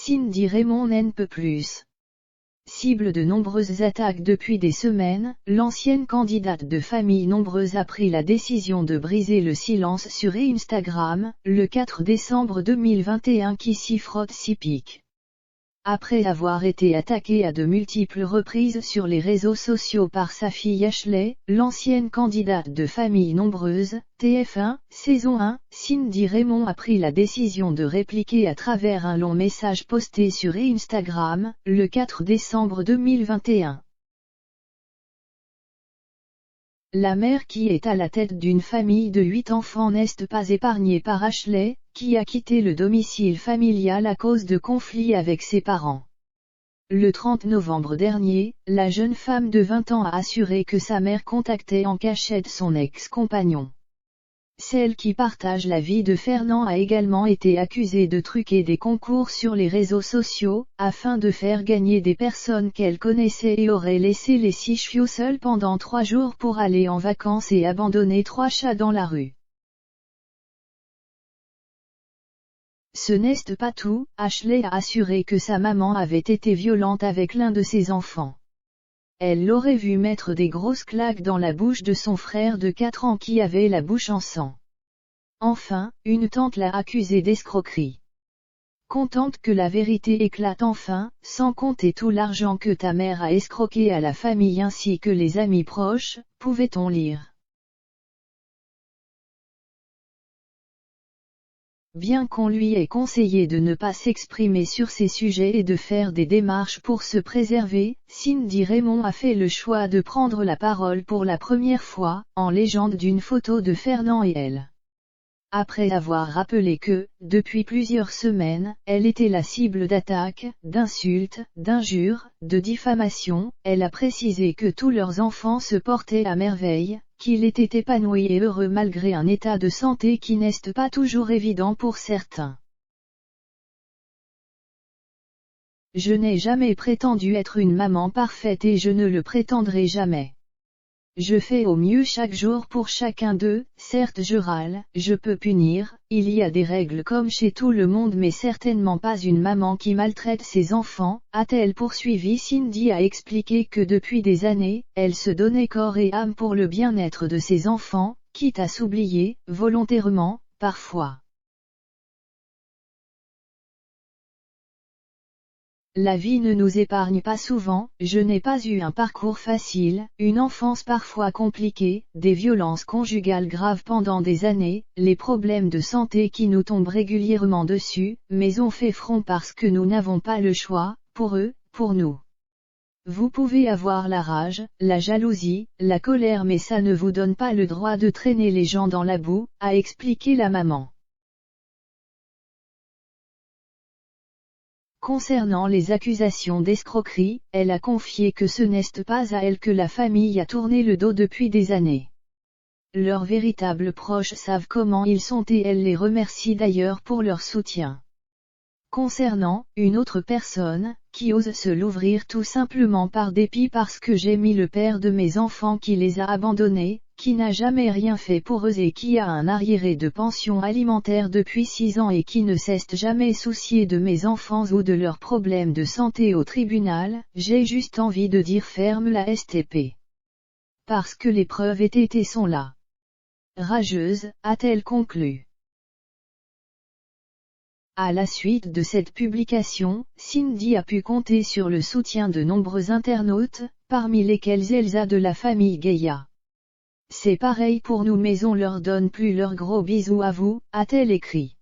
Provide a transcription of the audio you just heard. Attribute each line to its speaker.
Speaker 1: Cindy Raymond n'en peut plus. Cible de nombreuses attaques depuis des semaines, l'ancienne candidate de famille nombreuse a pris la décision de briser le silence sur Instagram, le 4 décembre 2021 qui s'y frotte s'y pique. Après avoir été attaquée à de multiples reprises sur les réseaux sociaux par sa fille Ashley, l'ancienne candidate de famille nombreuse, TF1, saison 1, Cindy Raymond a pris la décision de répliquer à travers un long message posté sur Instagram, le 4 décembre 2021. La mère qui est à la tête d'une famille de 8 enfants n'est pas épargnée par Ashley, qui a quitté le domicile familial à cause de conflits avec ses parents. Le 30 novembre dernier, la jeune femme de 20 ans a assuré que sa mère contactait en cachette son ex-compagnon. Celle qui partage la vie de Fernand a également été accusée de truquer des concours sur les réseaux sociaux, afin de faire gagner des personnes qu'elle connaissait et aurait laissé les 6 chiots seuls pendant 3 jours pour aller en vacances et abandonner 3 chats dans la rue. Ce n'est pas tout, Ashley a assuré que sa maman avait été violente avec l'un de ses enfants. Elle l'aurait vu mettre des grosses claques dans la bouche de son frère de 4 ans qui avait la bouche en sang. Enfin, une tante l'a accusée d'escroquerie. Contente que la vérité éclate enfin, sans compter tout l'argent que ta mère a escroqué à la famille ainsi que les amis proches, pouvait-on lire. Bien qu'on lui ait conseillé de ne pas s'exprimer sur ces sujets et de faire des démarches pour se préserver, Cindy Raymond a fait le choix de prendre la parole pour la première fois, en légende d'une photo de Fernand et elle. Après avoir rappelé que, depuis plusieurs semaines, elle était la cible d'attaques, d'insultes, d'injures, de diffamations, elle a précisé que tous leurs enfants se portaient à merveille, qu'il était épanoui et heureux malgré un état de santé qui n'est pas toujours évident pour certains. Je n'ai jamais prétendu être une maman parfaite et je ne le prétendrai jamais. Je fais au mieux chaque jour pour chacun d'eux, certes je râle, je peux punir, il y a des règles comme chez tout le monde mais certainement pas une maman qui maltraite ses enfants, a-t-elle poursuivi. Cindy a expliqué que depuis des années, elle se donnait corps et âme pour le bien-être de ses enfants, quitte à s'oublier, volontairement, parfois. La vie ne nous épargne pas souvent, je n'ai pas eu un parcours facile, une enfance parfois compliquée, des violences conjugales graves pendant des années, les problèmes de santé qui nous tombent régulièrement dessus, mais on fait front parce que nous n'avons pas le choix, pour eux, pour nous. Vous pouvez avoir la rage, la jalousie, la colère mais ça ne vous donne pas le droit de traîner les gens dans la boue, a expliqué la maman. Concernant les accusations d'escroquerie, elle a confié que ce n'est pas à elle que la famille a tourné le dos depuis des années. Leurs véritables proches savent comment ils sont et elle les remercie d'ailleurs pour leur soutien. Concernant une autre personne, qui ose se l'ouvrir tout simplement par dépit parce que j'ai mis le père de mes enfants qui les a abandonnés, qui n'a jamais rien fait pour eux et qui a un arriéré de pension alimentaire depuis 6 ans et qui ne s'est jamais soucié de mes enfants ou de leurs problèmes de santé au tribunal, j'ai juste envie de dire ferme la STP. Parce que les preuves étaient et sont là. Rageuse, a-t-elle conclu. À la suite de cette publication, Cindy a pu compter sur le soutien de nombreux internautes, parmi lesquels Elsa de la famille Gaïa. C'est pareil pour nous mais on leur donne plus leurs gros bisous à vous, a-t-elle écrit.